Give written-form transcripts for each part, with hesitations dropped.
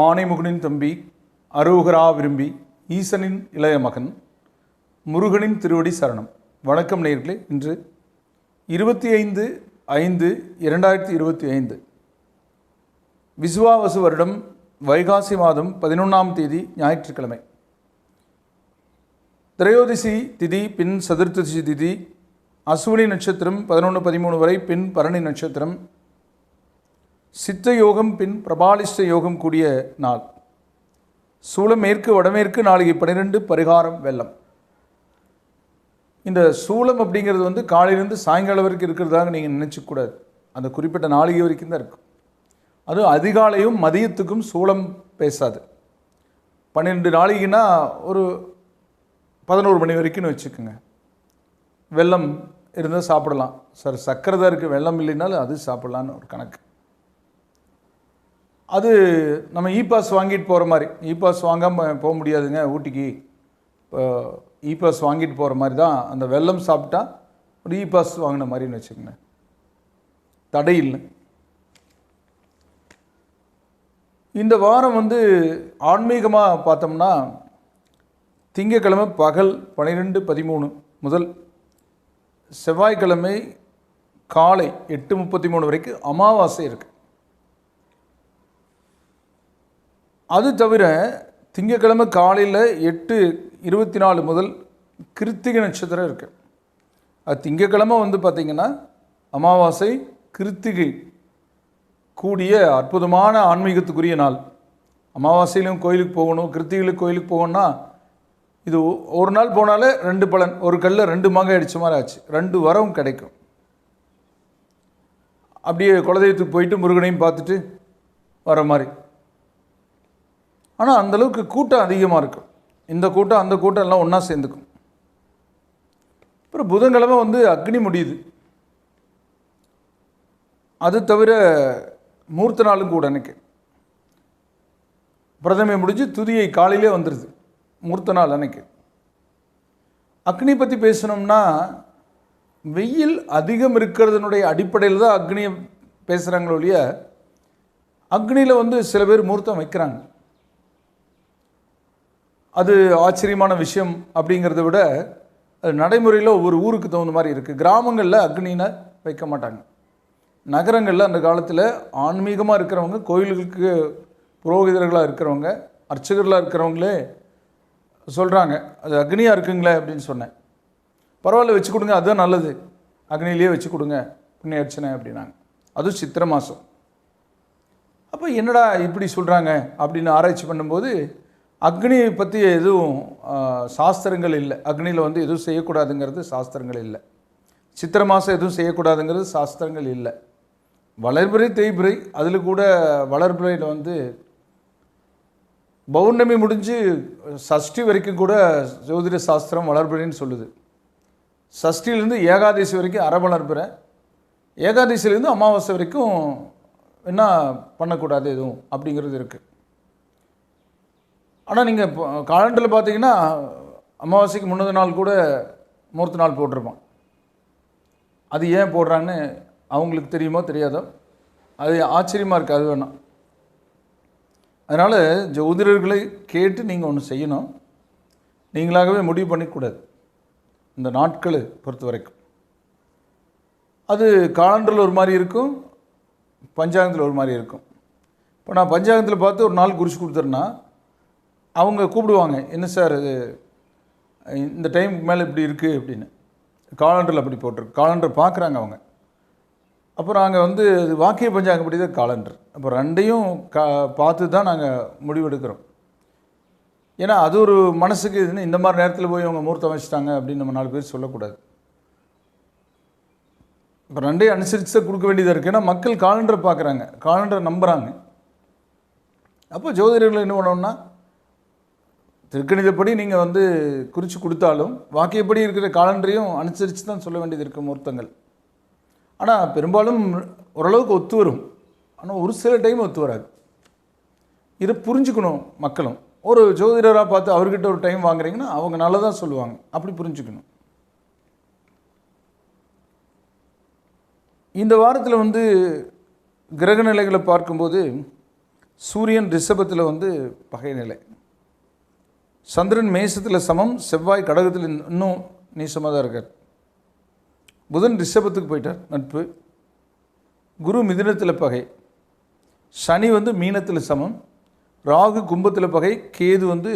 ஆனைமுகனின் தம்பி, அரோகரா விரும்பி, ஈசனின் இளைய மகன், முருகனின் திருவடி சரணம். வணக்கம் நேயர்களே. இன்று 25/5/2025 விசுவாவசு வருடம் வைகாசி மாதம் 11ஆம் தேதி ஞாயிற்றுக்கிழமை. திரையோதிசி திதி பின் சதுர்த்தசி திதி, அசுவினி நட்சத்திரம் 11-13 வரை, பின் பரணி நட்சத்திரம், சித்த யோகம் பின் பிரபாலிஷ்ட யோகம் கூடிய நாள். சூலம் மேற்கு வடமேற்கு, நாளிகை 12, பரிகாரம் வெள்ளம். இந்த சூலம் அப்படிங்கிறது காலையிலேருந்து சாயங்காலம் வரைக்கும் இருக்கிறதாக நீங்கள் நினச்சிக்கூடாது. அந்த குறிப்பிட்ட நாளிகை வரைக்கும் தான் இருக்கும். அதுவும் அதிகாலையும் மதியத்துக்கும் சூலம் பேசாது. 12 நாளிகைன்னா ஒரு 11 மணி வரைக்கும்னு வச்சுக்கோங்க. வெள்ளம் இருந்தால் சாப்பிடலாம். சார் சக்கரை தான் இருக்குது, வெள்ளம் இல்லைனாலும் அது சாப்பிட்லான்னு ஒரு கணக்கு. அது நம்ம பாஸ் வாங்கிட்டு போகிற மாதிரி. பாஸ் வாங்காமல் போக முடியாதுங்க ஊட்டிக்கு. இப்போ பாஸ் வாங்கிட்டு போகிற மாதிரி தான் அந்த வெள்ளம் சாப்பிட்டா ஒரு பாஸ் வாங்கின மாதிரின்னு வச்சுக்கோங்க. தடை இல்லை. இந்த வாரம் ஆன்மீகமாக பார்த்தோம்னா திங்கக்கிழமை பகல் 12:13 முதல் செவ்வாய்க்கிழமை காலை 8:33 வரைக்கும் அமாவாசை இருக்குது. அது தவிர திங்கக்கிழமை காலையில் 8:24 முதல் கிருத்திகை நட்சத்திரம் இருக்குது. அது திங்கக்கிழமை பார்த்திங்கன்னா அமாவாசை கிருத்திகை கூடிய அற்புதமான ஆன்மீகத்துக்குரிய நாள். அமாவாசையிலும் கோயிலுக்கு போகணும், கிருத்திகையிலும் கோயிலுக்கு போகணுன்னா இது ஒரு நாள் போனாலே 2 பலன். ஒரு கல்லில் 2 மாங்காய் அடித்த மாதிரி ஆச்சு. 2 வரம் கிடைக்கும். அப்படியே குலதெய்வத்துக்கு போயிட்டு முருகனையும் பார்த்துட்டு வர மாதிரி. ஆனால் அந்தளவுக்கு கூட்டம் அதிகமாக இருக்கும். இந்த கூட்டம் அந்த கூட்டம் எல்லாம் ஒன்றா சேர்ந்துக்கும். அப்புறம் புதன்கிழமை அக்னி முடியுது. அது தவிர மூர்த்த நாளும் கூட அன்னைக்கு பிரதமை முடிஞ்சு துதியை காலையிலே வந்துடுது. மூர்த்த நாள் அன்னைக்கு அக்னி பற்றி பேசணும்னா வெயில் அதிகம் இருக்கிறதுனுடைய அடிப்படையில் தான் அக்னியை பேசுகிறாங்களோ இல்லையா. அக்னியில் சில பேர் மூர்த்தம் வைக்கிறாங்க. அது ஆச்சரியமான விஷயம் அப்படிங்கிறத விட அது நடைமுறையில் ஒவ்வொரு ஊருக்கு தகுந்த மாதிரி இருக்குது. கிராமங்களில் அக்னினை வைக்க மாட்டாங்க. நகரங்களில் அந்த காலத்தில் ஆன்மீகமாக இருக்கிறவங்க, கோயில்களுக்கு புரோகிதர்களாக இருக்கிறவங்க, அர்ச்சகர்களாக இருக்கிறவங்களே சொல்கிறாங்க, அது அக்னியாக இருக்குங்களே அப்படின்னு சொன்னேன். பரவாயில்ல வச்சு கொடுங்க, அதுதான் நல்லது, அக்னியிலே வச்சு கொடுங்க புண்ணிய அர்ச்சனை அப்படின்னாங்க. அதுவும் சித்திரை மாதம். அப்போ என்னடா இப்படி சொல்கிறாங்க அப்படின்னு ஆராய்ச்சி பண்ணும்போது அக்னியை பற்றி எதுவும் சாஸ்திரங்கள் இல்லை. அக்னியில் எதுவும் செய்யக்கூடாதுங்கிறது சாஸ்திரங்கள் இல்லை. சித்திரை மாதம் எதுவும் செய்யக்கூடாதுங்கிறது சாஸ்திரங்கள் இல்லை. வளர்பிறை தேய்பிறை, அதில் கூட வளர்பிறையில் பௌர்ணமி முடிஞ்சு சஷ்டி வரைக்கும் கூட ஜோதிட சாஸ்திரம் வளர்பிறைன்னு சொல்லுது. சஷ்டியிலேருந்து ஏகாதசி வரைக்கும் அரை வளர்பிறை, ஏகாதசியிலேருந்து அமாவாசை வரைக்கும் என்ன பண்ணக்கூடாது எதுவும் அப்படிங்கிறது இருக்குது. ஆனால் நீங்கள் இப்போ காலண்டரில் பார்த்தீங்கன்னா அமாவாசைக்கு முன்னது நாள் கூட முகூர்த்த நாள் போட்டிருப்பான். அது ஏன் போடுறான்னு அவங்களுக்கு தெரியுமோ தெரியாதோ, அது ஆச்சரியமாக இருக்குது. அது வேணாம். அதனால் ஜோதிடர்களை கேட்டு நீங்கள் ஒன்று செய்யணும். நீங்களாகவே முடிவு பண்ணிக்கூடாது. இந்த நாட்களை பொறுத்த வரைக்கும் அது காலண்டரில் ஒரு மாதிரி இருக்கும், பஞ்சாங்கத்தில் ஒரு மாதிரி இருக்கும். இப்போ நான் பஞ்சாங்கத்தில் பார்த்து ஒரு நாள் குறித்து கொடுத்துறேன்னா அவங்க கூப்பிடுவாங்க, என்ன சார் இது இந்த டைமுக்கு மேலே இப்படி இருக்குது அப்படின்னு. காலண்டரில் அப்படி போட்டிருக்கு. காலண்டர் பார்க்குறாங்க அவங்க. அப்புறம் நாங்கள் அது வாக்கிய பஞ்சாங்கப்படி தான் காலண்டர். அப்போ ரெண்டையும் பார்த்து தான் நாங்கள் முடிவெடுக்கிறோம். ஏன்னா அது ஒரு மனசுக்கு இந்த மாதிரி நேரத்தில் போய் அவங்க முகூர்த்தம் வச்சுட்டாங்க அப்படின்னு நம்ம 4 பேர் சொல்லக்கூடாது. இப்போ ரெண்டையும் அனுசரித்து தான் கொடுக்க வேண்டியதாக இருக்குது. ஏன்னா மக்கள் காலண்டரை பார்க்குறாங்க, காலண்டரை நம்புகிறாங்க. அப்போ ஜோதிடர்கள் என்ன பண்ணோம்னா திருக்கணிதப்படி நீங்கள் குறித்து கொடுத்தாலும் வாக்கியப்படி இருக்கிற காலண்டரையும் அனுசரித்து தான் சொல்ல வேண்டியது இருக்குது முகூர்த்தங்கள். ஆனால் பெரும்பாலும் ஓரளவுக்கு ஒத்து வரும். ஆனால் ஒரு சில டைம் ஒத்து வராது. இதை புரிஞ்சுக்கணும் மக்களும். ஒரு ஜோதிடராக பார்த்து அவர்கிட்ட ஒரு டைம் வாங்குறீங்கன்னா அவங்க நல்லதாக சொல்லுவாங்க. அப்படி புரிஞ்சுக்கணும். இந்த வாரத்தில் கிரக நிலைகளை பார்க்கும்போது சூரியன் ரிஷபத்தில் வந்து பகை நிலை. சந்திரன் மேசத்தில் சமம், செவ்வாய் கடகத்தில் இன்னும் நீசமாக தான் இருக்கார். புதன் ரிஷபத்துக்கு போயிட்டார் நட்பு. குரு மிதுனத்தில் பகை. சனி வந்து மீனத்தில் சமம். ராகு கும்பத்தில் பகை. கேது வந்து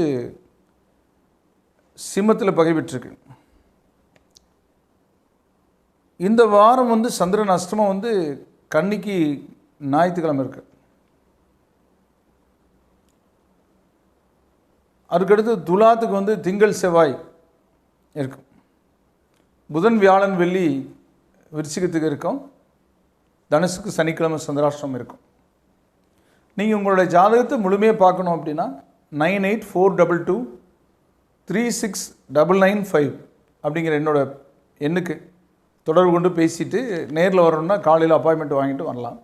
சிம்மத்தில் பகை பெற்றிருக்கு. இந்த வாரம் வந்து சந்திரன் அஷ்டமம் வந்து கன்னிக்கு ஞாயிற்றுக்கிழமை இருக்கு. அதுக்கடுத்து துலாத்துக்கு வந்து திங்கள் செவ்வாய் இருக்கும். புதன் வியாழன் வெள்ளி விருச்சிகத்துக்கு இருக்கும். தனுசுக்கு சனிக்கிழமை சந்திராஷ்டிரம் இருக்கும். நீங்கள் உங்களுடைய ஜாதகத்தை முழுமையாக பார்க்கணும் அப்படின்னா 9842236995 அப்படிங்கிற என்னோட எண்ணுக்கு தொடர்பு கொண்டு பேசிட்டு நேரில் வரணும்னா காலையில் அப்பாயின்மெண்ட் வாங்கிட்டு வரலாம்.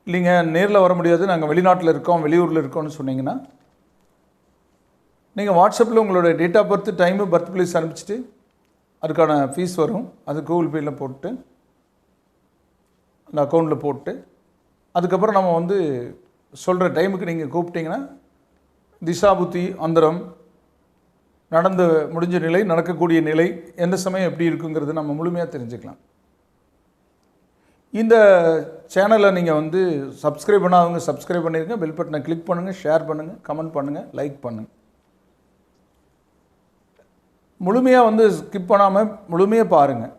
இல்லைங்க நேரில் வர முடியாது, நாங்கள் வெளிநாட்டில் இருக்கோம், வெளியூரில் இருக்கோம்னு சொன்னீங்கன்னா நீங்கள் வாட்ஸ்அப்பில் உங்களோட date of birth, time, birth place அனுப்பிச்சிட்டு அதுக்கான ஃபீஸ் வரும். அது கூகுள் பேயில் போட்டு அந்த அக்கௌண்ட்டில் போட்டு அதுக்கப்புறம் நம்ம வந்து சொல்கிற டைமுக்கு நீங்கள் கூப்பிட்டிங்கன்னா திசா புத்தி அந்தரம் நடந்து முடிஞ்ச நிலை, நடக்கக்கூடிய நிலை, எந்த சமயம் எப்படி இருக்குங்கிறது நம்ம முழுமையாக தெரிஞ்சுக்கலாம். இந்த சேனலை நீங்கள் வந்து சப்ஸ்கிரைப் பண்ணாதவங்க சப்ஸ்கிரைப் பண்ணிடுங்க. பெல் பட்டனை கிளிக் பண்ணுங்கள், ஷேர் பண்ணுங்கள், கமெண்ட் பண்ணுங்கள், லைக் பண்ணுங்கள். முழுமையாக வந்து ஸ்கிப் பண்ணாமல் முழுமையாக பாருங்கள்.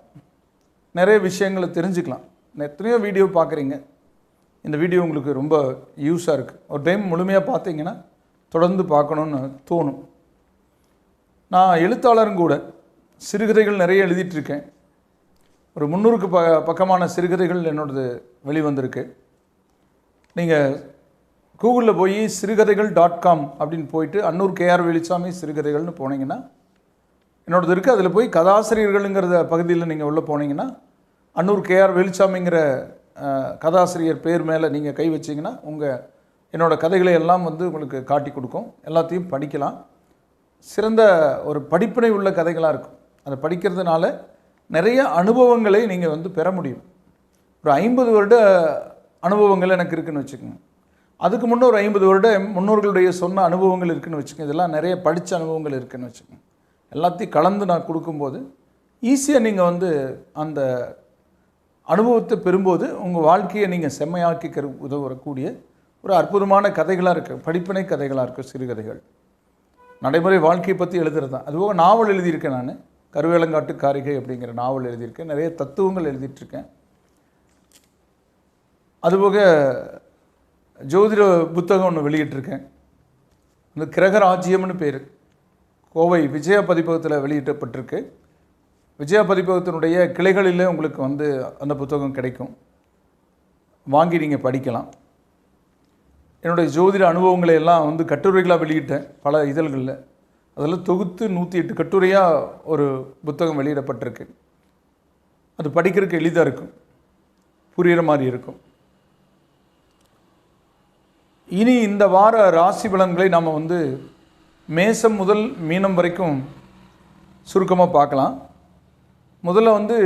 நிறைய விஷயங்களை தெரிஞ்சுக்கலாம். எத்தனையோ வீடியோ பார்க்குறீங்க. இந்த வீடியோ உங்களுக்கு ரொம்ப யூஸாக இருக்குது. ஒரு டைம் முழுமையாக பார்த்தீங்கன்னா தொடர்ந்து பார்க்கணுன்னு தோணும். நான் எழுத்தாளரும் கூட. சிறுகதைகள் நிறைய எழுதிட்டுருக்கேன். ஒரு 300க்கு பக்கமான சிறுகதைகள் என்னோடது வெளிவந்திருக்கு. நீங்கள் கூகுளில் போய் சிறுகதைகள்.com அப்படின்னு போயிட்டு அன்னூர் கேஆர் வேலுச்சாமி சிறுகதைகள்னு போனீங்கன்னா என்னோடது இருக்குது. அதில் போய் கதாசிரியர்கள்ங்கிறத பகுதியில் நீங்கள் உள்ளே போனீங்கன்னா அன்னூர் கேஆர் வேலுச்சாமிங்கிற கதாசிரியர் பேர் மேலே நீங்கள் கை வச்சிங்கன்னா என்னோடய கதைகளை எல்லாம் வந்து உங்களுக்கு காட்டி கொடுக்கும். எல்லாத்தையும் படிக்கலாம். சிறந்த ஒரு படிப்பினை உள்ள கதைகளாக இருக்கும். அதை படிக்கிறதுனால நிறைய அனுபவங்களை நீங்கள் வந்து பெற முடியும். ஒரு 50 வருட அனுபவங்கள் எனக்கு இருக்குதுன்னு வச்சுக்கோங்க. அதுக்கு முன்னே ஒரு 50 வருட முன்னோர்களுடைய சொன்ன அனுபவங்கள் இருக்குதுன்னு வச்சுக்கோங்க. இதெல்லாம் நிறைய படித்த அனுபவங்கள் இருக்குதுன்னு வச்சுக்கோங்க. எல்லாத்தையும் கலந்து நான் கொடுக்கும்போது ஈஸியாக நீங்கள் வந்து அந்த அனுபவத்தை பெறும்போது உங்கள் வாழ்க்கையை நீங்கள் செம்மையாக்கி உதவக்கூடிய ஒரு அற்புதமான கதைகளாக இருக்குது. படிப்பினை கதைகளாக இருக்குது சிறுகதைகள். நடைமுறை வாழ்க்கையை பற்றி எழுதுறது தான். அதுபோக நாவல் எழுதியிருக்கேன். நான் கருவேலங்காட்டு காரிகை அப்படிங்கிற நாவல் எழுதியிருக்கேன். நிறைய தத்துவங்கள் எழுதிட்டுருக்கேன். அதுபோக ஜோதிட புத்தகம் ஒன்று வெளியிட்டிருக்கேன். அந்த கிரகராஜ்யம்னு பேர். கோவை விஜயா பதிப்பகத்தில் வெளியிட்டப்பட்டிருக்கு. விஜயா பதிப்பகத்தினுடைய கிளைகளில் உங்களுக்கு வந்து அந்த புத்தகம் கிடைக்கும். வாங்கி நீங்கள் படிக்கலாம். என்னுடைய ஜோதிட அனுபவங்களை எல்லாம் வந்து கட்டுரைகளாக வெளியிட்டேன் பல இதழ்களில். அதெல்லாம் தொகுத்து 108 கட்டுரையாக ஒரு புத்தகம் வெளியிடப்பட்டிருக்கு. அது படிக்கிறதுக்கு எளிதாக இருக்கும், புரிகிற மாதிரி இருக்கும். இனி இந்த வார ராசி பலன்களை நாம் வந்து மேசம் முதல் மீனம் வரைக்கும் சுருக்கமாக பார்க்கலாம். முதல்ல வந்து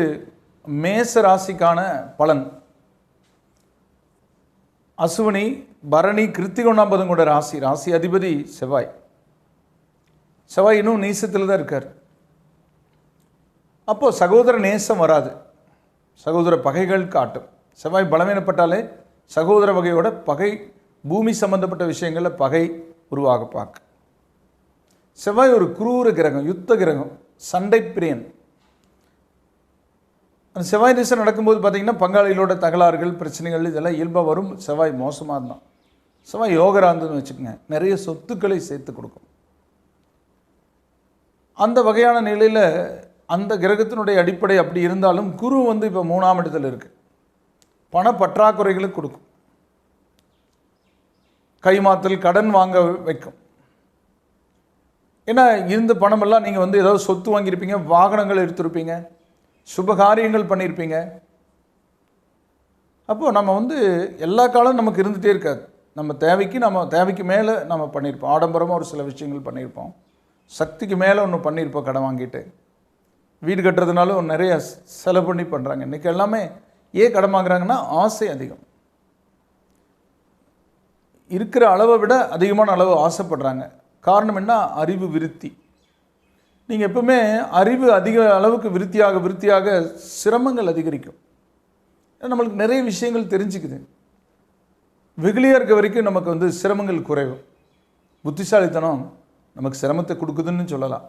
மேச ராசிக்கான பலன். அசுவனி, பரணி, கிருத்திகோணாம்பதம் கொண்ட ராசி. ராசி அதிபதி செவ்வாய். செவ்வாய் இன்னும் நீசத்தில் தான் இருக்கார். அப்போது சகோதர நேசம் வராது, சகோதர பகைகள் காட்டும். செவ்வாய் பலவீனப்பட்டாலே சகோதர வகையோட பகை, பூமி சம்பந்தப்பட்ட விஷயங்களில் பகை உருவாக பார்க்க. செவ்வாய் ஒரு குரூர கிரகம், யுத்த கிரகம், சண்டை பிரியன். அந்த செவ்வாய் திசை நடக்கும்போது பார்த்திங்கன்னா பங்காளிகளோட தகராறுகள், பிரச்சனைகள் இதெல்லாம் இயல்பாக வரும். செவ்வாய் மோசமாக இருந்தான். செவ்வாய் யோகராந்துன்னு வச்சுக்கோங்க, நிறைய சொத்துக்களை சேர்த்து கொடுக்கும். அந்த வகையான நிலையில் அந்த கிரகத்தினுடைய அடிப்படை அப்படி இருந்தாலும் குரு வந்து இப்போ 3ஆம் இடத்துல இருக்குது. பண பற்றாக்குறைகளை கொடுக்கும். கைமாத்தல், கடன் வாங்க வைக்கும். ஏன்னா இருந்த பணமெல்லாம் நீங்கள் வந்து ஏதாவது சொத்து வாங்கியிருப்பீங்க, வாகனங்கள் எடுத்திருப்பீங்க, சுபகாரியங்கள் பண்ணியிருப்பீங்க. அப்போது நம்ம வந்து எல்லா காலம் நமக்கு இருந்துகிட்டே இருக்காது. நம்ம தேவைக்கு மேலே நம்ம பண்ணியிருப்போம். ஆடம்பரமாக ஒரு சில விஷயங்கள் பண்ணியிருப்போம். சக்திக்கு மேலே ஒன்று பண்ணியிருப்போம். கடன் வாங்கிட்டு வீடு கட்டுறதுனாலும் நிறைய செலவு பண்ணி பண்ணுறாங்க. இன்றைக்கி எல்லாமே ஏன் கடன் வாங்குறாங்கன்னா ஆசை அதிகம். இருக்கிற அளவை விட அதிகமான அளவு ஆசைப்படுறாங்க. காரணம் என்ன? அறிவு விருத்தி. நீங்கள் எப்பவுமே அறிவு அதிக அளவுக்கு விருத்தியாக சிரமங்கள் அதிகரிக்கும். நம்மளுக்கு நிறைய விஷயங்கள் தெரிஞ்சுக்குது. வெகுளியாக இருக்க வரைக்கும் நமக்கு சிரமங்கள் குறைவு. புத்திசாலித்தனம் நமக்கு சிரமத்தை கொடுக்குதுன்னு சொல்லலாம்.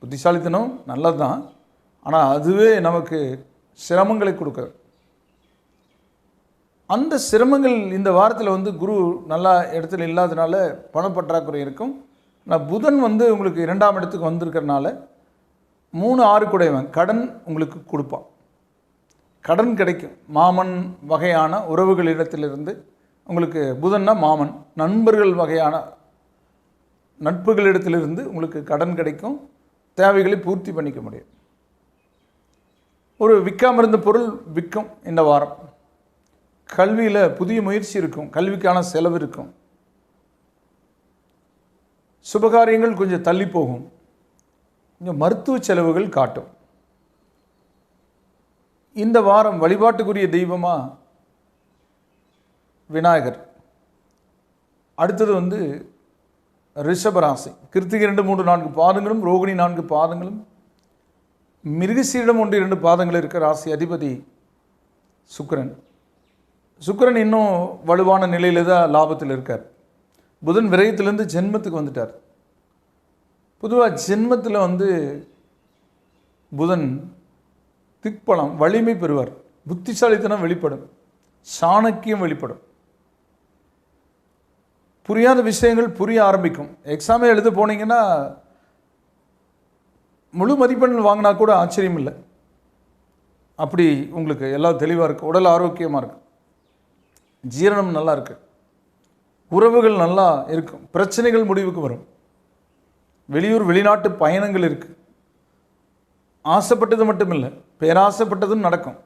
புத்திசாலித்தனம் நல்லது தான், ஆனால் அதுவே நமக்கு சிரமங்களை கொடுக்குது. அந்த சிரமங்கள் இந்த வாரத்தில் குரு நல்லா இடத்துல இல்லாதனால பணப்பற்றாக்குறை இருக்கும். ஆனால் புதன் உங்களுக்கு 2ஆம் இடத்துக்கு வந்திருக்கிறனால 3-6 குடைவன் கடன் உங்களுக்கு கொடுப்பான். கடன் கிடைக்கும். மாமன் வகையான உறவுகளிடத்திலிருந்து உங்களுக்கு புதன்னா மாமன், நண்பர்கள் வகையான நட்புகளிடத்திலிருந்து உங்களுக்கு கடன் கிடைக்கும். தேவைகளை பூர்த்தி பண்ணிக்க முடியும். ஒரு விற்காம இருந்த பொருள் விற்கும் இந்த வாரம். கல்வியில் புதிய முயற்சி இருக்கும். கல்விக்கான செலவு இருக்கும். சுபகாரியங்கள் கொஞ்சம் தள்ளி போகும். கொஞ்சம் மருத்துவ செலவுகள் காட்டும். இந்த வாரம் வழிபாட்டுக்குரிய தெய்வமாக விநாயகர். அடுத்தது ரிஷபராசி. கிருத்திகை 2, 3, 4 பாதங்களும், ரோகிணி 4 பாதங்களும், மிருகசீரிடம் 1, 2 பாதங்கள் இருக்கிற ராசி அதிபதி சுக்கிரன். சுக்கிரன் இன்னும் வலுவான நிலையில் தான் லாபத்தில் இருக்கார். புதன் விரயத்திலேருந்து ஜென்மத்துக்கு வந்துட்டார். பொதுவாக ஜென்மத்தில் புதன் திக்பலம் வலிமை பெறுவார். புத்திசாலித்தனம் வெளிப்படும். சாணக்கியம் வெளிப்படும். புரியாத விஷயங்கள் புரிய ஆரம்பிக்கும். எக்ஸாமே எழுத போனீங்கன்னா முழு மதிப்பெண்கள் வாங்கினா கூட ஆச்சரியம் இல்லை. அப்படி உங்களுக்கு எல்லாம் தெளிவாக இருக்குது. உடல் ஆரோக்கியமாக இருக்குது. ஜீரணம் நல்லா இருக்குது. உறவுகள் நல்லா இருக்கும். பிரச்சனைகள் முடிவுக்கு வரும். வெளியூர் வெளிநாட்டு பயணங்கள் இருக்குது. ஆசைப்பட்டது மட்டும் இல்லை, பேராசைப்பட்டதும் நடக்கும்.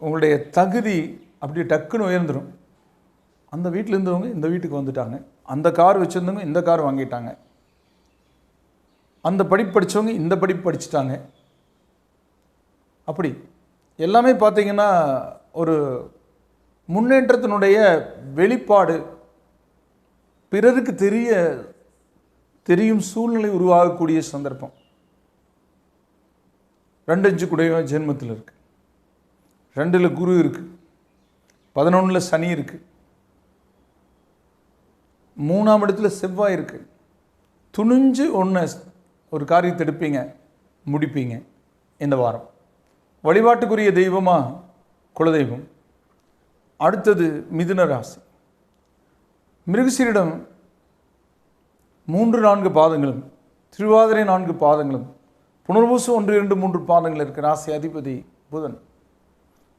உங்களுடைய தகுதி அப்படி டக்குன்னு உயர்ந்துடும். அந்த வீட்டில் இருந்தவங்க இந்த வீட்டுக்கு வந்துட்டாங்க. அந்த கார் வச்சுருந்தவங்க இந்த கார் வாங்கிட்டாங்க. அந்த படிப்பு படித்தவங்க இந்த படிப்பு படிச்சுட்டாங்க. அப்படி எல்லாமே பார்த்திங்கன்னா ஒரு முன்னேற்றத்தினுடைய வெளிப்பாடு. பிறருக்கு தெரியும் சூழ்நிலை உருவாகக்கூடிய சந்தர்ப்பம். 2-5 குடைவன் ஜென்மத்தில் இருக்குது. 2ல் குரு இருக்குது. 11ல் சனி இருக்குது. 3ஆம் இடத்துல செவ்வாய் இருக்குது. துணிஞ்சு ஒரு காரியத்தை எடுப்பீங்க, முடிப்பீங்க. இந்த வாரம் வழிபாட்டுக்குரிய தெய்வமாக குலதெய்வம். அடுத்தது மிதுன ராசி. மிருகசீரிடம் 3-4 பாதங்களும், திருவாதிரை 4 பாதங்களும், புனர்பூசம் 1-2-3 பாதங்கள் இருக்கிற ராசி அதிபதி புதன்.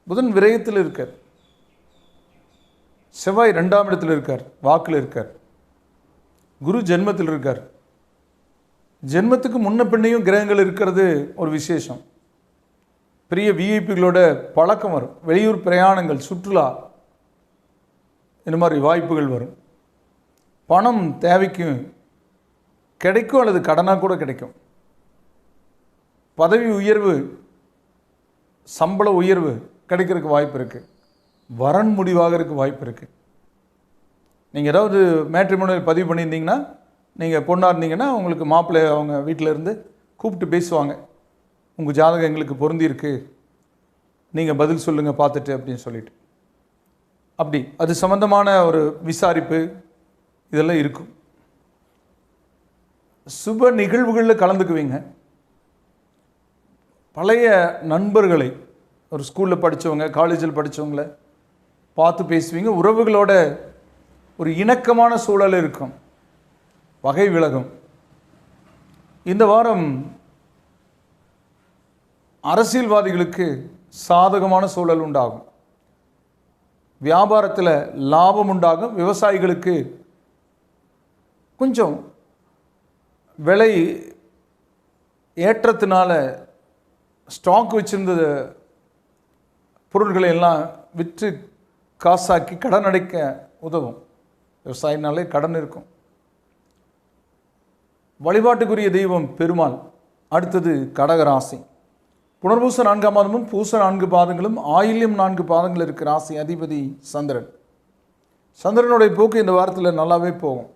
புதன் விரயத்தில் இருக்கார். செவ்வாய் 2ஆம் இடத்தில் இருக்கார், வாக்கில் இருக்கார். குரு ஜென்மத்தில் இருக்கார். ஜென்மத்துக்கு முன்ன பின்னையும் கிரகங்கள் இருக்கிறது ஒரு விசேஷம். பெரிய விஐபிகளோட பழக்கம் வரும். வெளியூர் பிரயாணங்கள், சுற்றுலா, இந்த மாதிரி வாய்ப்புகள் வரும். பணம் தேவைக்கு கிடைக்கும் அல்லது கடனாக கூட கிடைக்கும். பதவி உயர்வு, சம்பள உயர்வு கிடைக்கிறதுக்கு வாய்ப்பு இருக்குது. வரன் முடிவாகிறதுக்கு வாய்ப்பு இருக்குது. நீங்கள் ஏதாவது மேட்ரிமோனியல் பதிவு பண்ணியிருந்தீங்கன்னா, நீங்கள் பொண்ணாக இருந்தீங்கன்னா உங்களுக்கு மாப்பிள்ளை அவங்க வீட்டில் இருந்து கூப்பிட்டு பேசுவாங்க. உங்கள் ஜாதகம் எங்களுக்கு பொருந்திருக்கு, நீங்கள் பதில் சொல்லுங்கள் பார்த்துட்டு அப்படின்னு சொல்லிட்டு. அப்படி அது சம்மந்தமான ஒரு விசாரிப்பு இதெல்லாம் இருக்கும். சுப நிகழ்வுகளில் கலந்துக்குவீங்க. பழைய நண்பர்களை, ஒரு ஸ்கூலில் படித்தவங்க, காலேஜில் படித்தவங்கள பார்த்து பேசுவீங்க. உறவுகளோட ஒரு இணக்கமான சூழல் இருக்கும். வகை விலகும். இந்த வாரம் அரசியல்வாதிகளுக்கு சாதகமான சூழல் உண்டாகும். வியாபாரத்தில் லாபம் உண்டாகும். விவசாயிகளுக்கு கொஞ்சம் விலை ஏற்றத்தினால ஸ்டாக் வச்சிருந்த பொருட்களை எல்லாம் விற்று காசாக்கி கடன் அடைக்க உதவும். விவசாயினாலே கடன் இருக்கும். வழிபாட்டுக்குரிய தெய்வம் பெருமாள். அடுத்தது கடகராசி. புனர்பூச 4ஆம் பாதமும் பூச 4 பாதங்களும் ஆயில்யம் 4 பாதங்கள் இருக்கிற ராசி அதிபதி சந்திரன். சந்திரனுடைய போக்கு இந்த வாரத்தில் நல்லாவே போகும்,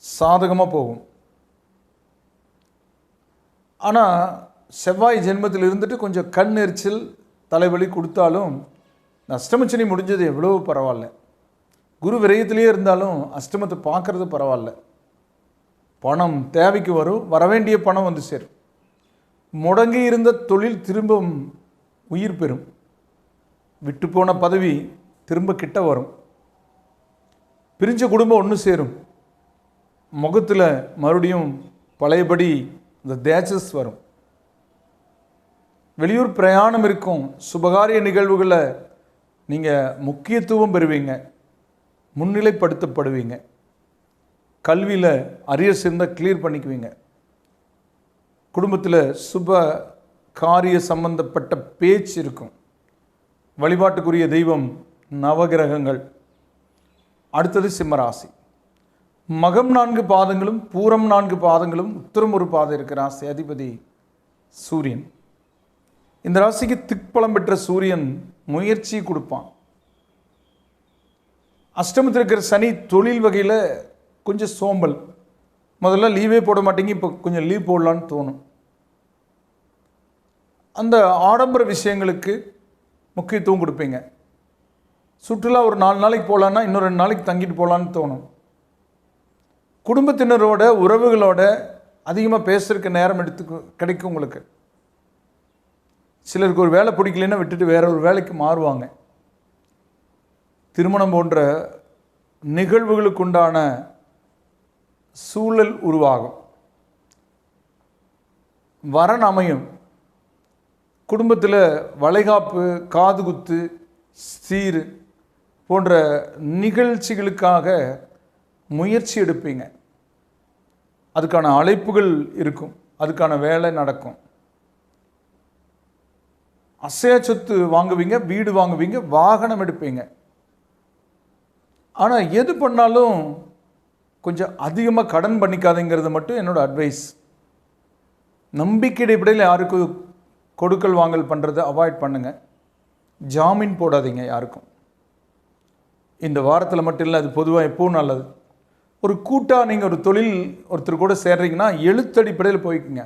சாதகமாக போகும். ஆனால் செவ்வாய் ஜென்மத்தில் இருந்துட்டு கொஞ்சம் கண் எரிச்சல் தலைவலி கொடுத்தாலும் அஷ்டமச்சனி முடிஞ்சது எவ்வளோ பரவாயில்ல. குரு விரயத்திலே இருந்தாலும் அஷ்டமத்தை பார்க்குறது பரவாயில்ல. பணம் தேவைக்கு வரும், வரவேண்டிய பணம் வந்து சேரும். முடங்கி இருந்த தொழில் திரும்ப உயிர் பெறும். விட்டு போன பதவி திரும்ப கிட்ட வரும். பிரிஞ்ச குடும்பம் ஒன்று சேரும். முகத்தில் மறுபடியும் பழையபடி இந்த தேஜஸ் வரும். வெளியூர் பிரயாணம் இருக்கும். சுபகாரிய நிகழ்வுகளை நீங்கள் முக்கியத்துவம் பெறுவீங்க, முன்னிலைப்படுத்தப்படுவீங்க. கல்வியில் அரியர்ஸ் இருந்தால் கிளியர் பண்ணிக்குவீங்க. குடும்பத்தில் சுப காரிய சம்பந்தப்பட்ட பேச்சு இருக்கும். வழிபாட்டுக்குரிய தெய்வம் நவகிரகங்கள். அடுத்தது சிம்மராசி. மகம் 4 பாதங்களும் பூரம் 4 பாதங்களும் உத்திரம் ஒரு பாதம் இருக்கிற ராசி அதிபதி சூரியன். இந்த ராசிக்கு திக்பலம் பெற்ற சூரியன் முயற்சி கொடுப்பான். அஷ்டமத்தில் இருக்கிற சனி தொழில் வகையில் கொஞ்சம் சோம்பல். முதல்ல லீவே போட மாட்டீங்க, இப்போ கொஞ்சம் லீவ் போடலான்னு தோணும். அந்த ஆடம்பர விஷயங்களுக்கு முக்கியத்துவம் கொடுப்பீங்க. சுற்றுலா ஒரு 4 நாளைக்கு போகலான்னா இன்னும் 2 நாளைக்கு தங்கிட்டு போகலான்னு தோணும். குடும்பத்தினரோட உறவுகளோட அதிகமாக பேசுறதுக்கு நேரம் கிடைக்கும் உங்களுக்கு. சிலருக்கு ஒரு வேலை பிடிக்கலன்னா விட்டுட்டு வேற ஒரு வேலைக்கு மாறுவாங்க. திருமணம் போன்ற நிகழ்வுகளுக்கு உண்டான சூழல் உருவாகும். வரன் அமையும். குடும்பத்தில் வளைகாப்பு, காதுகுத்து, சீர் போன்ற நிகழ்ச்சிகளுக்காக முயற்சி எடுப்பீங்க. அதுக்கான அழைப்புகள் இருக்கும், அதுக்கான வேலை நடக்கும். அசைய சொத்து வாங்குவீங்க, வீடு வாங்குவீங்க, வாகனம் எடுப்பீங்க. ஆனால் எது பண்ணாலும் கொஞ்சம் அதிகமாக கடன் பண்ணிக்காதீங்கிறது மட்டும் என்னோட அட்வைஸ். நம்பிக்கை அடிப்படையில் யாருக்கு கொடுக்கல் வாங்கல் பண்ணுறதை அவாய்ட் பண்ணுங்கள். ஜாமீன் போடாதீங்க யாருக்கும். இந்த வாரத்தில் மட்டும் இல்லை, அது பொதுவாக எப்பவும் நல்லது. ஒரு கூட்டாக நீங்கள் ஒரு தொழில் ஒருத்தர் கூட சேர்றீங்கன்னா எழுத்தடிப்படையில் போய்க்குங்க.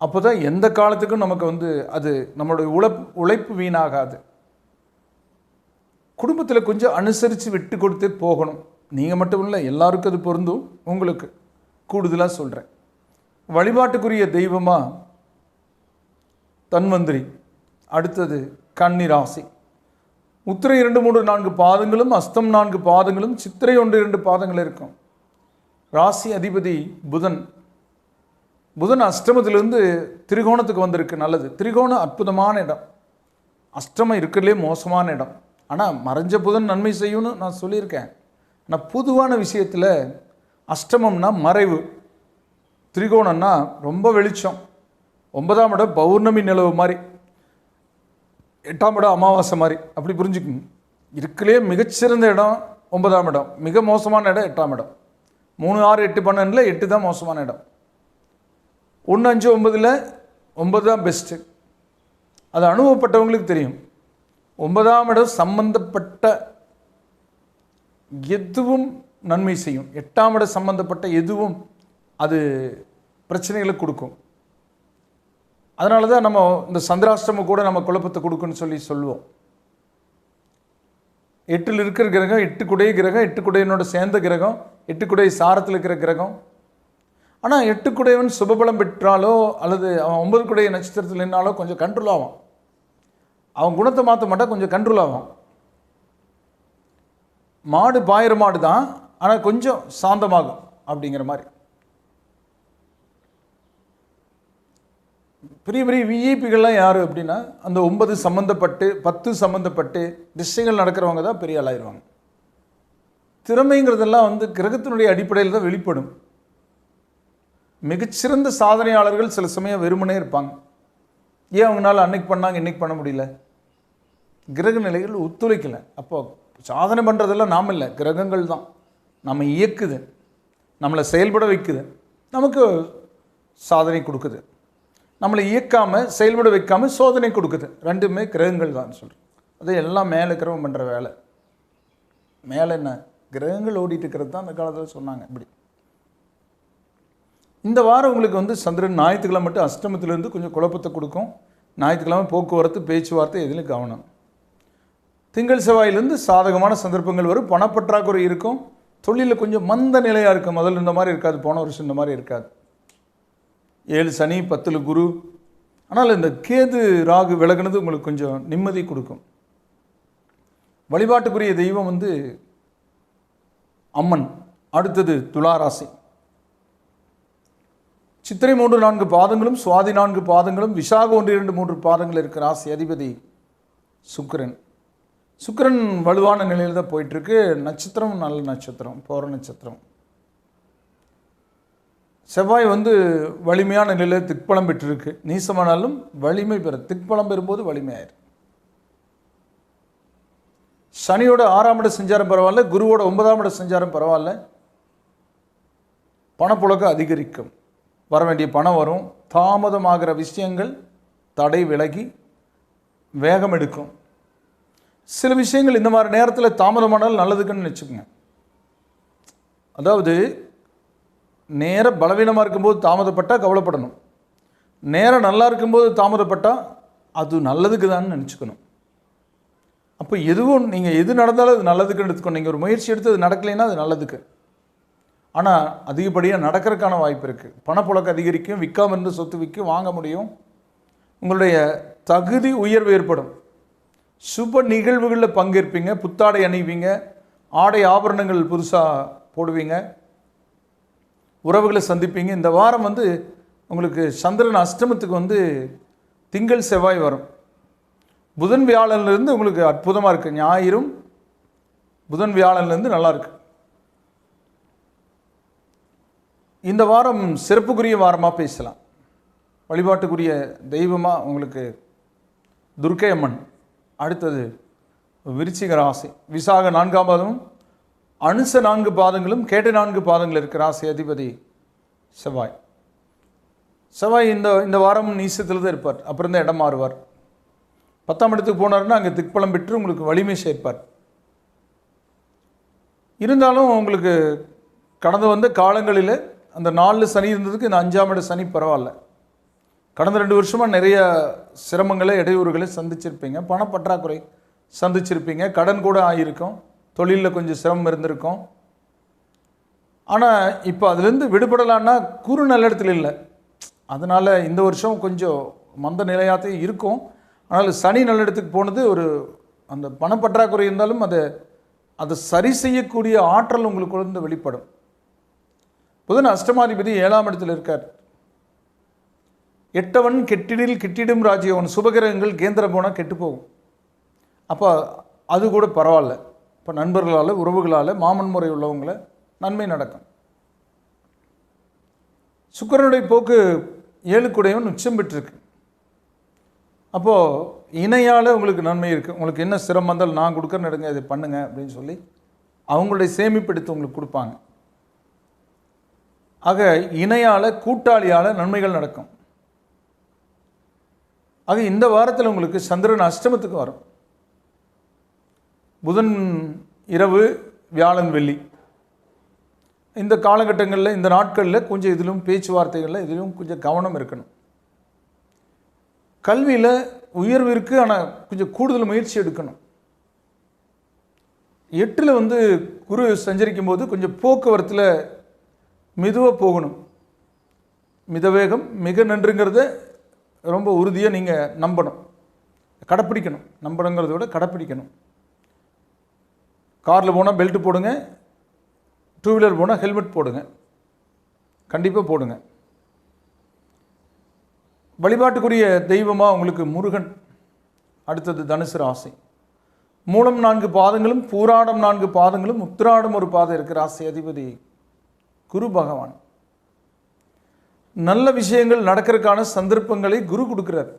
அப்போ தான் எந்த காலத்துக்கும் நமக்கு அது நம்மளுடைய உழைப்பு வீணாகாது. குடும்பத்தில் கொஞ்சம் அனுசரித்து விட்டு கொடுத்து போகணும். நீங்கள் மட்டும் இல்லை, எல்லாருக்கும் அது பொருந்தும். உங்களுக்கு கூடுதலாக சொல்கிறேன். வழிபாட்டுக்குரிய தெய்வமாக தன்வந்திரி. அடுத்தது கன்னி ராசி. உத்திரை 2, 3, 4 பாதங்களும், அஸ்தம் 4 பாதங்களும், சித்திரை 1, 2 பாதங்கள் இருக்கும். ராசி அதிபதி புதன். புதன் அஷ்டமத்திலிருந்து திரிகோணத்துக்கு வந்திருக்கு. நல்லது. திரிகோணம் அற்புதமான இடம். அஷ்டமம் இருக்கிறதுலே மோசமான இடம். ஆனால் மறைஞ்ச புதன் நன்மை செய்யும்னு நான் சொல்லியிருக்கேன். ஆனால் பொதுவான விஷயத்தில் அஷ்டமம்னா மறைவு, திரிகோணம்னா ரொம்ப வெளிச்சம். 9ஆம் இடம் பௌர்ணமி நிலவு மாதிரி, 8ஆம் இடம் அமாவாசை மாதிரி, அப்படி புரிஞ்சுக்கணும். இருக்குலே மிகச்சிறந்த இடம் 9ஆம் இடம், மிக மோசமான இடம் 8ஆம் இடம். 3, 6, 8, 12 8 தான் மோசமான இடம். 1, 5, 9ல் 9 தான் பெஸ்ட்டு. அது அனுபவப்பட்டவங்களுக்கு தெரியும். 9ஆம் இடம் சம்பந்தப்பட்ட எதுவும் நன்மை செய்யும். 8ஆம் இடம் சம்பந்தப்பட்ட எதுவும் அது பிரச்சனைகளை கொடுக்கும். அதனால தான் நம்ம இந்த சந்திராஷ்டமம் கூட நம்ம குழப்பத்தை கொடுக்குன்னு சொல்லுவோம். 8ல் இருக்கிற கிரகம் 8 குடை கிரகம், 8 குடையனோட சேர்ந்த கிரகம், 8 குடை சாரத்தில் இருக்கிற கிரகம். ஆனால் 8 குடையவன் சுபபலம் பெற்றாலோ அல்லது அவன் 9 குடைய நட்சத்திரத்தில் நின்னாலோ கொஞ்சம் கண்ட்ரோல் ஆகும். அவன் குணத்தை மாற்ற மாட்டால் கொஞ்சம் கண்ட்ரோல் ஆகும். மாடு பாயிற மாடு தான், ஆனால் கொஞ்சம் சாந்தமாகும் அப்படிங்கிற மாதிரி. பெரிய பெரிய விஐபிகள்லாம் யார் அப்படின்னா அந்த 9 சம்மந்தப்பட்டு 10 சம்மந்தப்பட்டு திசைகள் நடக்கிறவங்க தான் பெரிய ஆளாயிருவாங்க. திறமைங்கிறதெல்லாம் கிரகத்தினுடைய அடிப்படையில் தான் வெளிப்படும். மிகச்சிறந்த சாதனையாளர்கள் சில சமயம் வெறுமனே இருப்பாங்க. ஏன் அவங்களால அன்னைக்கு பண்ணாங்க இன்னைக்கு பண்ண முடியல? கிரக நிலைகள் ஒத்துழைக்கலை. அப்போ சாதனை பண்ணுறதெல்லாம் நாம் இல்லை, கிரகங்கள் தான் நம்ம இயக்குது, நம்மளை செயல்பட வைக்குது, நமக்கு சாதனை கொடுக்குது. நம்மளை இயக்காமல் செயல்பட வைக்காமல் சோதனை கொடுக்குது. ரெண்டுமே கிரகங்கள் தான் சொல்கிறேன். அது எல்லாம் மேலே கிரகம் பண்ணுற வேலை. மேலே என்ன கிரகங்கள் ஓடிட்டு இருக்கிறது தான் அந்த காலத்தில் சொன்னாங்க. இப்படி இந்த வாரம் உங்களுக்கு வந்து சந்திரன் ஞாயிற்றுக்கிழமை மட்டும் அஷ்டமத்திலேருந்து கொஞ்சம் குழப்பத்தை கொடுக்கும். ஞாயிற்றுக்கிழமை போக்குவரத்து, பேச்சுவார்த்தை இதில் கவனம். திங்கள் செவ்வாயிலேருந்து சாதகமான சந்தர்ப்பங்கள் வரும். பணப்பற்றாக்குறை இருக்கும். தொழிலில் கொஞ்சம் மந்த நிலையாக இருக்கும். முதல்ல இந்த மாதிரி இருக்காது, போன வருஷம் இந்த மாதிரி இருக்காது. 7 சனி 10 குரு. ஆனால் இந்த கேது ராகு விலகுனது உங்களுக்கு கொஞ்சம் நிம்மதி கொடுக்கும். வழிபாட்டுக்குரிய தெய்வம் வந்து அம்மன். அடுத்தது துளாராசி. சித்திரை 3-4 பாதங்களும், சுவாதி 4 பாதங்களும், விசாக 1-2-3 பாதங்கள் இருக்கிற ராசி அதிபதி சுக்கிரன். சுக்கிரன் வலுவான நிலையில் தான் போயிட்டுருக்கு. நட்சத்திரம் நல்ல நட்சத்திரம், போகிற நட்சத்திரம். செவ்வாய் வந்து வலிமையான நிலையில் திக்பலம் பெற்றிருக்கு. நீசமானாலும் வலிமை பெற, திக்பலம் பெறும்போது வலிமையாயிரு. சனியோட 6ஆம் இட சஞ்சாரம் பரவாயில்ல, குருவோட 9ஆம் இட சஞ்சாரம் பரவாயில்ல. பணப்புழக்கம் அதிகரிக்கும். வர வேண்டிய பணம் வரும். தாமதமாகிற விஷயங்கள் தடை விலகி வேகம் எடுக்கும். சில விஷயங்கள் இந்த மாதிரி நேரத்தில் தாமதமானால் நல்லதுக்குன்னு நினச்சிக்கோங்க. அதாவது நேரம் பலவீனமாக இருக்கும்போது தாமதப்பட்டால் கவலைப்படணும். நேரம் நல்லா இருக்கும்போது தாமதப்பட்டால் அது நல்லதுக்கு தான் நினச்சிக்கணும். அப்போ எதுவும் நீங்கள் எது நடந்தாலும் அது நல்லதுக்குன்னு எடுத்துக்கணும். நீங்கள் ஒரு முயற்சி எடுத்து அது நடக்கலைன்னா அது நல்லதுக்கு. ஆனால் அதிகப்படியாக நடக்கிறதுக்கான வாய்ப்பு இருக்குது. பணப்புழக்கம் அதிகரிக்கும். விற்காம இருந்து சொத்து விற்கும், வாங்க முடியும். உங்களுடைய தகுதி உயர்வு ஏற்படும். சுப நிகழ்வுகளில் பங்கேற்பீங்க. புத்தாடை அணிவீங்க. ஆடை ஆபரணங்கள் புதுசாக போடுவீங்க. உறவுகளை சந்திப்பீங்க. இந்த வாரம் வந்து உங்களுக்கு சந்திரன் அஷ்டமத்துக்கு வந்து திங்கள் செவ்வாய் வரும். புதன் வியாழன்லேருந்து உங்களுக்கு அற்புதமாக இருக்குது. ஞாயிறும் புதன் வியாழன்லேருந்து நல்லாயிருக்கு. இந்த வாரம் சிறப்புக்குரிய வாரமாக பேசலாம். வழிபாட்டுக்குரிய தெய்வமாக உங்களுக்கு துர்க்கை அம்மன். அடுத்தது விருச்சிக ராசி. விசாக 4ஆம் பாதமும், அனுச 4 பாதங்களும், கேட்ட 4 பாதங்கள் இருக்கிற ராசி அதிபதி செவ்வாய். செவ்வாய் இந்த வாரம் நீசத்தில் தான் இருப்பார். அப்புறம் தான் இடம் மாறுவார். 10ஆம் இடத்துக்கு போனார்னா அங்கே திக்பலம் பெற்று உங்களுக்கு வலிமை சேர்ப்பார். இருந்தாலும் உங்களுக்கு கடந்து வந்த காலங்களில் அந்த 4 சனி இருந்ததுக்கு இந்த 5ஆம் இட சனி பரவாயில்ல. கடந்த 2 வருஷமாக நிறைய சிரமங்களை, இடையூறுகளை சந்திச்சிருப்பீங்க. பணப்பற்றாக்குறை சந்திச்சிருப்பீங்க. கடன் கூட ஆகியிருக்கும். தொழிலில் கொஞ்சம் சிரமம் இருந்திருக்கும். ஆனால் இப்போ அதுலேருந்து விடுபடலான்னா குறு நல்ல இடத்துல இல்லை. அதனால் இந்த வருஷம் கொஞ்சம் மந்த நிலையாகத்தான் இருக்கும். ஆனால் சனி நல்ல இடத்துக்கு போனது ஒரு அந்த பணப்பற்றாக்குறை இருந்தாலும் அதை சரி செய்யக்கூடிய ஆற்றல் உங்களுக்கு வந்து வெளிப்படும். புதன் அஷ்டமாதிபதி 7ஆம் இடத்தில் இருக்கார். எட்டவன் கெட்டிடில் கிட்டிடும் ராஜ்யவன். சுபகிரகங்கள் கேந்திர போனால் கெட்டு போகும். அப்போ அது கூட பரவாயில்ல. இப்போ நண்பர்களால், உறவுகளால், மாமன் முறை உள்ளவங்கள நன்மை நடக்கும். சுக்கிரனுடைய போக்கு 7க்குடையவன் உச்சம் பெற்றிருக்கு. அப்போது இணையால் உங்களுக்கு நன்மை இருக்குது. உங்களுக்கு என்ன சிரமம் இருந்தாலும் நான் கொடுக்குறேன்னு எடுங்க, இதை பண்ணுங்க அப்படின்னு சொல்லி அவங்களுடைய சேமிப்பு எடுத்து உங்களுக்கு கொடுப்பாங்க. ஆக இணையால், கூட்டாளியால் நன்மைகள் நடக்கும். ஆக இந்த வாரத்தில் உங்களுக்கு சந்திரன் அஷ்டமத்துக்கு வரும். புதன் இரவு, வியாழன் வெள்ளி. இந்த காலகட்டங்களில், இந்த நாட்களில் கொஞ்சம் இதிலும் பேச்சுவார்த்தைகளில் இதிலும் கொஞ்சம் கவனம் இருக்கணும். கல்வியில் உயர்வு இருக்குது, ஆனால் கொஞ்சம் கூடுதல் முயற்சி எடுக்கணும். 8ல் வந்து குரு சஞ்சரிக்கும் போது கொஞ்சம் போக்குவரத்தில் மெதுவாக போகணும். மிதவேகம் மிக நன்றுங்கிறத ரொம்ப உறுதியாக நீங்கள் நம்பணும், கடைப்பிடிக்கணும். நம்பணுங்கிறத விட கடைப்பிடிக்கணும். காரில் போனால் பெல்ட் போடுங்க, 2 வீலர் போனால் ஹெல்மெட் போடுங்க, கண்டிப்பாக போடுங்க. வழிபாட்டுக்குரிய தெய்வமாக உங்களுக்கு முருகன். அடுத்தது தனுசு ராசி. மூலம் 4 பாதங்களும், பூராடம் 4 பாதங்களும், உத்திராடம் 1 பாதம் இருக்கிற ராசி அதிபதி குரு பகவான். நல்ல விஷயங்கள் நடக்கிறதுக்கான சந்தர்ப்பங்களை குரு கொடுக்கிறார்.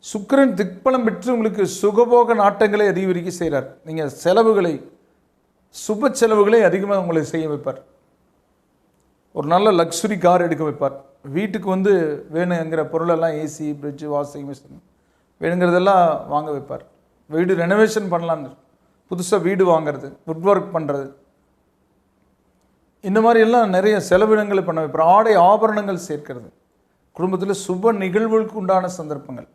சுக்கிரன் திக்பலம் பெற்று உங்களுக்கு சுகபோக நாட்டங்களை அதிகரிக்க செய்கிறார். நீங்கள் செலவுகளை, சுப செலவுகளை அதிகமாக உங்களை செய்ய வைப்பார். ஒரு நல்ல லக்ஸுரி கார் எடுக்க வைப்பார். வீட்டுக்கு வந்து வேணுங்கிற பொருளெல்லாம் ஏசி, ஃப்ரிட்ஜு, வாஷிங் மிஷின் வேணுங்கிறதெல்லாம் வாங்க வைப்பார். வீடு ரெனோவேஷன் பண்ணலான்னு புதுசாக வீடு வாங்கிறது, வுட் ஒர்க் பண்ணுறது, இந்த மாதிரி எல்லாம் நிறைய செலவினங்களை பண்ண வைப்போம். ஆடை ஆபரணங்கள் சேர்க்கிறது, குடும்பத்தில் சுப நிகழ்வுகளுக்கு உண்டான சந்தர்ப்பங்கள்.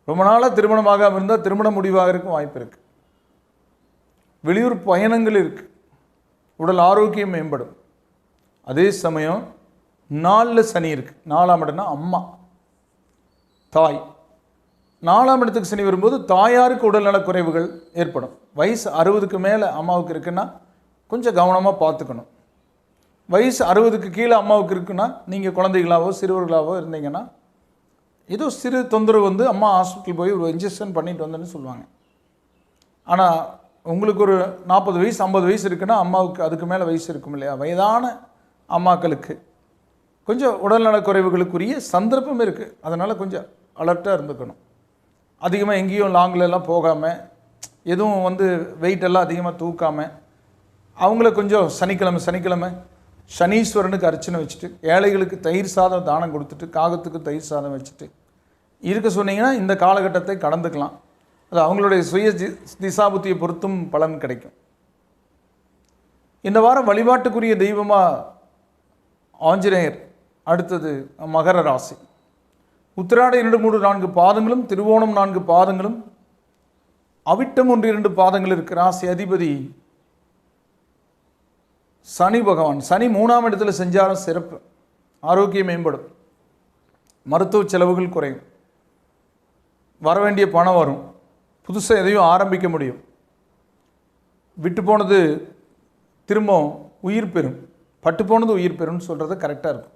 ரொம்ப நாளாக திருமணமாகாமல் இருந்தால் திருமணம் முடிவாகிறதுக்கும் வாய்ப்பு இருக்குது. வெளியூர் பயணங்கள் இருக்குது, உடல் ஆரோக்கியம் மேம்படும். அதே சமயம் 4 சனி இருக்குது. 4ஆம் இடம்னா அம்மா, தாய். 4ஆம் இடத்துக்கு சனி வரும்போது தாயாருக்கு உடல்நலக் குறைவுகள் ஏற்படும். வயசு 60க்கு மேலே அம்மாவுக்கு இருக்குன்னா கொஞ்சம் கவனமாக பார்த்துக்கணும். வயசு 60க்கு கீழே அம்மாவுக்கு இருக்குன்னா, நீங்கள் குழந்தைகளாவோ சிறுவர்களாவோ இருந்தீங்கன்னா ஏதோ சிறு தொந்தரவு வந்து அம்மா ஹாஸ்பிட்டல் போய் ஒரு இன்ஜெக்ஷன் பண்ணிட்டு வந்தேன்னு சொல்லுவாங்க. ஆனால் உங்களுக்கு ஒரு 40 வயசு 50 வயசு இருக்குன்னா அம்மாவுக்கு அதுக்கு மேலே வயசு இருக்கும் இல்லையா? வயதான அம்மாக்களுக்கு கொஞ்சம் உடல்நலக் குறைவுகளுக்குரிய சந்தர்ப்பம் இருக்குது. அதனால் கொஞ்சம் அலர்ட்டாக இருந்துக்கணும். அதிகமாக எங்கேயும் லாங்கிலெல்லாம் போகாமல், எதுவும் வந்து வெயிட்டெல்லாம் அதிகமாக தூக்காமல், அவங்கள கொஞ்சம் சனிக்கிழமை சனீஸ்வரனுக்கு அர்ச்சனை வச்சுட்டு, ஏழைகளுக்கு தயிர் சாதம் தானம் கொடுத்துட்டு, காகத்துக்கு தயிர் சாதம் வச்சுட்டு இருக்க சொன்னீங்கன்னா இந்த காலகட்டத்தை கடந்துக்கலாம். அது அவங்களுடைய சுய திசாபுத்தியை பொறுத்தும் பலன் கிடைக்கும். இந்த வாரம் வழிபாட்டுக்குரிய தெய்வமாக ஆஞ்சநேயர். அடுத்தது மகர ராசி. உத்திராடம் 2, 3, 4 பாதங்களும், திருவோணம் 4 பாதங்களும், அவிட்டம் 1, 2 பாதங்கள் இருக்கு. ராசி அதிபதி சனி பகவான். சனி 3ஆம் இடத்துல செஞ்சாலும் சிறப்பு. ஆரோக்கியம் மேம்படும், மருத்துவ செலவுகள் குறையும், வரவேண்டிய பணம் வரும், புதுசாக எதையும் ஆரம்பிக்க முடியும், விட்டு போனது திரும்ப உயிர் பெறும், பட்டு போனது உயிர் பெறும்னு சொல்கிறது கரெக்டாக இருக்கும்.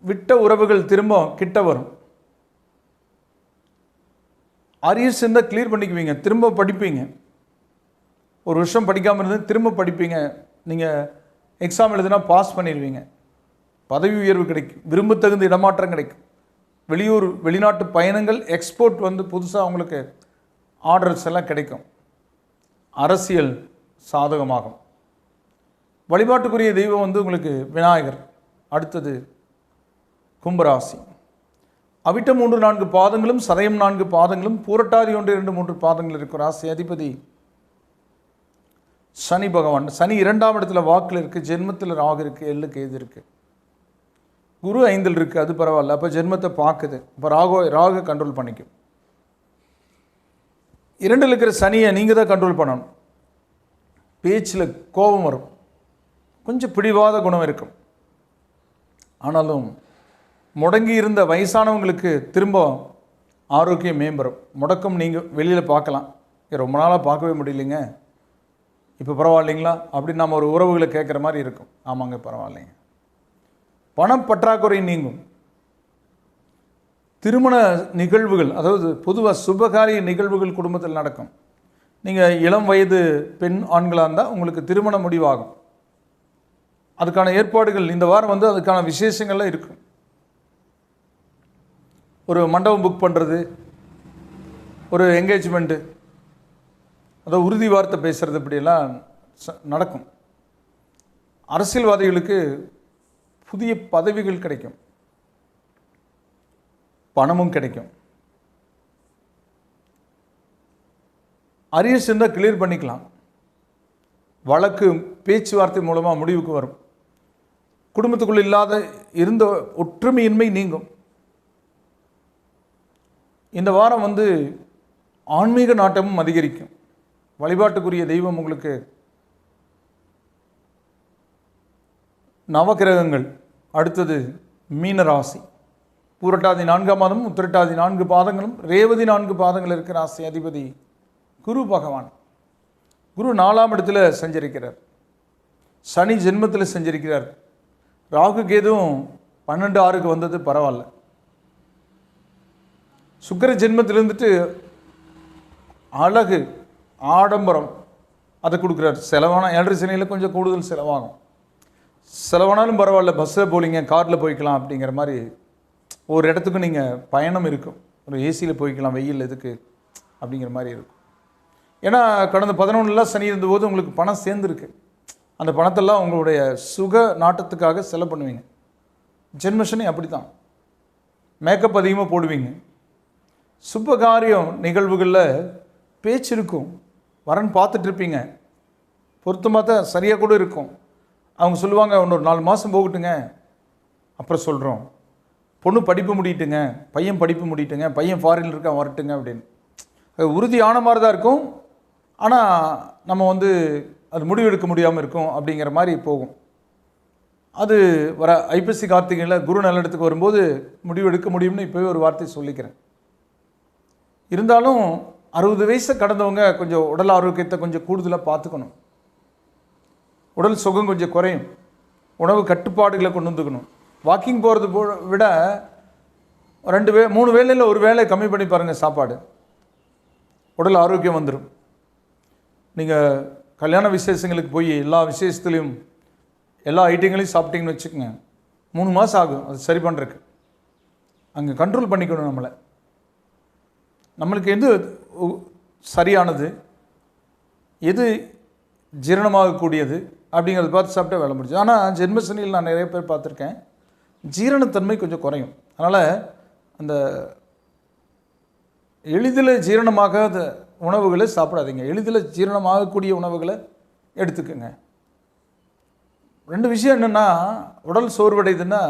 விட்ட உறவுகள் திரும்ப கிட்ட வரும். அரியர்ஸ் இருந்தால் கிளியர் பண்ணிக்குவீங்க, திரும்ப படிப்பீங்க. ஒரு வருஷம் படிக்காமல் இருந்து திரும்ப படிப்பீங்க. நீங்கள் எக்ஸாம் எழுதுனா பாஸ் பண்ணிடுவீங்க. பதவி உயர்வு கிடைக்கும், விரும்பத்தகுந்த இடமாற்றம் கிடைக்கும். வெளியூர் வெளிநாட்டு பயணங்கள், எக்ஸ்போர்ட் வந்து புதுசாக அவங்களுக்கு ஆர்டர்ஸ் எல்லாம் கிடைக்கும். அரசியல் சாதகமாகும். வழிபாட்டுக்குரிய தெய்வம் வந்து உங்களுக்கு விநாயகர். அடுத்தது கும்பராசி. அவிட்டம் 3, 4 பாதங்களும், சதயம் 4 பாதங்களும், பூரட்டாதி 1, 2, 3 பாதங்கள் இருக்கும். ராசி அதிபதி சனி பகவான். சனி 2ஆம் இடத்துல வாக்கில் இருக்குது, ஜென்மத்தில் ராகு இருக்குது, எள்ளுக்கு எது இருக்குது. குரு 5ல் இருக்குது, அது பரவாயில்ல. அப்போ ஜென்மத்தை பார்க்குது. இப்போ ராகு கண்ட்ரோல் பண்ணிக்கும். 2ல் இருக்கிற சனியை நீங்கள் தான் கண்ட்ரோல் பண்ணணும். பேச்சில் கோபம் வரும், கொஞ்சம் பிடிவாத குணம் இருக்கும். ஆனாலும் முடங்கி இருந்த வயசானவங்களுக்கு திரும்ப ஆரோக்கியம் மேம்படும். முடக்கம் நீங்கள் வெளியில் பார்க்கலாம், ரொம்ப நாளாக பார்க்கவே முடியலைங்க, இப்போ பரவாயில்லைங்களா அப்படின்னு நம்ம ஒரு உறவுகளை கேட்குற மாதிரி இருக்கும். ஆமாங்க பரவாயில்லைங்க. பணம் பற்றாக்குறை நீங்கும். திருமண நிகழ்வுகள், அதாவது பொதுவாக சுபகாரிய நிகழ்வுகள் குடும்பத்தில் நடக்கும். நீங்கள் இளம் வயது பெண் ஆண்களாக இருந்தால் உங்களுக்கு திருமண முடிவாகும். அதுக்கான ஏற்பாடுகள் இந்த வாரம் வந்து அதுக்கான விசேஷங்கள்லாம் இருக்கும். ஒரு மண்டபம் புக் பண்ணுறது, ஒரு என்கேஜ்மெண்ட்டு, அதாவது உறுதி வார்த்தை பேசுகிறது, இப்படியெல்லாம் நடக்கும். அரசியல்வாதிகளுக்கு புதிய பதவிகள் கிடைக்கும், பணமும் கிடைக்கும். அரியர்ஸ் இருந்தால் கிளியர் பண்ணிக்கலாம். வழக்கு பேச்சுவார்த்தை மூலமாக முடிவுக்கு வரும். குடும்பத்துக்குள் இல்லாத இருந்த ஒற்றுமையின்மை நீங்கும். இந்த வாரம் வந்து ஆன்மீக நாட்டமும் அதிகரிக்கும். வழிபாட்டுக்குரிய தெய்வம் உங்களுக்கு நவகிரகங்கள். அடுத்தது மீன ராசி. பூரட்டாதி 4ஆம் மாதமும், உத்திரட்டாதி 4 பாதங்களும், ரேவதி 4 பாதங்கள் இருக்கிற ராசி அதிபதி குரு பகவான். குரு 4ஆம் இடத்துல சஞ்சரிக்கிறார். சனி ஜென்மத்தில் சஞ்சரிக்கிறார். ராகு கேதுவும் 12/6க்கு வந்தது பரவாயில்ல. சுக்கிர ஜென்மத்தில் இருந்துட்டு அழகு ஆடம்பரம் அதை கொடுக்குறார். செலவான 7 சனியில் கொஞ்சம் கூடுதல் செலவாகும். செலவானாலும் பரவாயில்ல, பஸ்ஸில் போலிங்க, காரில் போய்க்கலாம் அப்படிங்கிற மாதிரி ஒரு இடத்துக்கும் நீங்கள் பயணம் இருக்கும். ஒரு ஏசியில் போய்க்கலாம், வெயில் எதுக்கு அப்படிங்கிற மாதிரி இருக்கும். ஏன்னா கடந்த 11 சனி இருந்தபோது உங்களுக்கு பணம் சேர்ந்துருக்கு. அந்த பணத்தெல்லாம் உங்களுடைய சுக நாட்டத்துக்காக செலவு பண்ணுவீங்க. ஜென்மசனி அப்படி தான். மேக்கப் அதிகமாக போடுவீங்க. சுபகாரியம் நிகழ்வுகளில் பேச்சு இருக்கும், வரன் பார்த்துட்ருப்பீங்க, பொருத்தமாக தான் சரியாக கூட இருக்கும். அவங்க சொல்லுவாங்க, இன்னொரு 4 மாதம் போகட்டுங்க, அப்புறம் சொல்கிறோம். பொண்ணு படிப்பு முடிட்டுங்க, பையன் படிப்பு முடிட்டுங்க, பையன் ஃபாரினில் இருக்கான் வரட்டுங்க அப்படின்னு. அது உறுதியான மாதிரி தான் இருக்கும். ஆனால் நம்ம அது முடிவெடுக்க முடியாமல் இருக்கும் அப்படிங்கிற மாதிரி போகும். அது வர ஐப்பசி கார்த்திகையில் குரு நல்லிடத்துக்கு வரும்போது முடிவெடுக்க முடியும்னு இப்போவே ஒரு வார்த்தை சொல்லிக்கிறேன். இருந்தாலும் 60 வயசை கடந்தவங்க கொஞ்சம் உடல் ஆரோக்கியத்தை கொஞ்சம் கூடுதலாக பார்த்துக்கணும். உடல் சுகம் கொஞ்சம் குறையும். உணவு கட்டுப்பாடுகளை கொண்டு வந்துக்கணும். வாக்கிங் போகிறது விட 3 வேளையில் ஒரு வேளை கம்மி பண்ணி பாருங்கள் சாப்பாடு. உடல் ஆரோக்கியம் வந்துடும். நீங்கள் கல்யாண விசேஷங்களுக்கு போய் எல்லா விசேஷத்துலேயும் எல்லா ஐட்டங்களையும் சாப்பிட்டீங்கன்னு வச்சுக்கோங்க, 3 மாதம் ஆகும் அது சரி பண்ணுறதுக்கு. அங்கே கண்ட்ரோல் பண்ணிக்கணும் நம்மளுக்கு எது சரியானது, எது ஜீரணமாகக்கூடியது அப்படிங்கிறத பார்த்து சாப்பிட்டா வேலை முடிச்சு. ஆனால் ஜென்மசனியில் நான் நிறைய பேர் பார்த்துருக்கேன், ஜீரணத்தன்மை கொஞ்சம் குறையும். அதனால் அந்த எளிதில் ஜீரணமாகாத உணவுகளை சாப்பிடாதீங்க, எளிதில் ஜீரணமாகக்கூடிய உணவுகளை எடுத்துக்கோங்க. 2 விஷயம் என்னென்னா, உடல் சோர்வடையுதுன்னா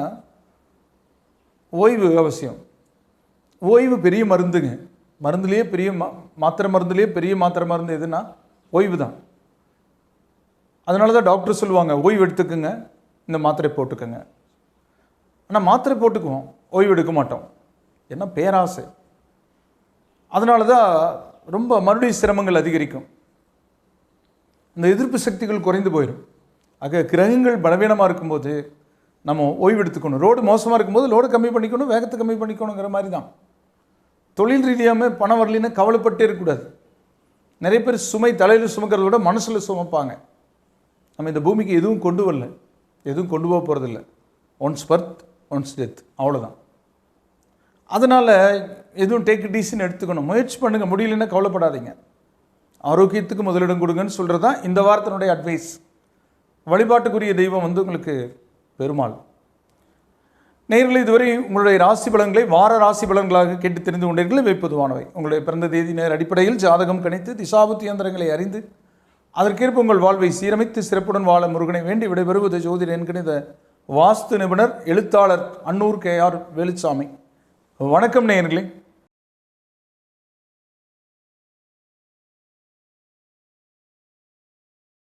ஓய்வு அவசியம். ஓய்வு பெரிய மருந்துங்க. மருந்துலேயே பெரிய மாத்திரை மருந்துலேயே பெரிய மாத்திரை மருந்து எதுனா ஓய்வு தான். அதனால தான் டாக்டர் சொல்லுவாங்க, ஓய்வு எடுத்துக்கோங்க, இந்த மாத்திரை போட்டுக்கோங்க. ஆனால் மாத்திரை போட்டுக்குவோம், ஓய்வு எடுக்க மாட்டோம். ஏன்னா பேராசை. அதனால தான் ரொம்ப மறுபடியும் சிரமங்கள் அதிகரிக்கும். இந்த எதிர்ப்பு சக்திகள் குறைந்து போயிடும். ஆக கிரகங்கள் பலவீனமாக இருக்கும்போது நம்ம ஓய்வு எடுத்துக்கணும். ரோடு மோசமாக இருக்கும்போது லோடு கம்மி பண்ணிக்கணும், வேகத்தை கம்மி பண்ணிக்கணுங்கிற மாதிரி தான். தொழில் ரீதியாகவே பணம் வரலின்னு கவலைப்பட்டே இருக்கக்கூடாது. நிறைய பேர் சுமை தலையில் சுமக்கிறத விட மனசில் சுமப்பாங்க. நம்ம இந்த பூமிக்கு எதுவும் கொண்டு வரல, எதுவும் கொண்டு போக போகிறதில்ல. ஒன்ஸ் பர்த் ஒன்ஸ் டெத், அவ்வளோதான். அதனால் எதுவும் டேக் இட் ஈஸின்னு எடுத்துக்கணும். முயற்சி பண்ணுங்கள், முடியலன்னா கவலைப்படாதீங்க. ஆரோக்கியத்துக்கு முதலிடம் கொடுங்கன்னு சொல்கிறது தான் இந்த வாரத்தினுடைய அட்வைஸ். வழிபாட்டுக்குரிய தெய்வம் உங்களுக்கு பெருமாள். நேயர்களே, இதுவரை உங்களுடைய ராசி பலன்களை வார ராசி பலன்களாக கேட்டு தெரிந்து கொண்டீர்கள். இவை பொதுவானவை. உங்களுடைய பிறந்த தேதி நேர அடிப்படையில் ஜாதகம் கணித்து திசாபுத்தி யந்திரங்களை அறிந்து அதற்கேற்ப உங்கள் வாழ்வை சீரமைத்து சிறப்புடன் வாழ முருகனை வேண்டி விடைபெறுவது ஜோதிட என்கணித வாஸ்து நிபுணர் எழுத்தாளர் அன்னூர் KR வேலுச்சாமி. வணக்கம் நேயர்களே.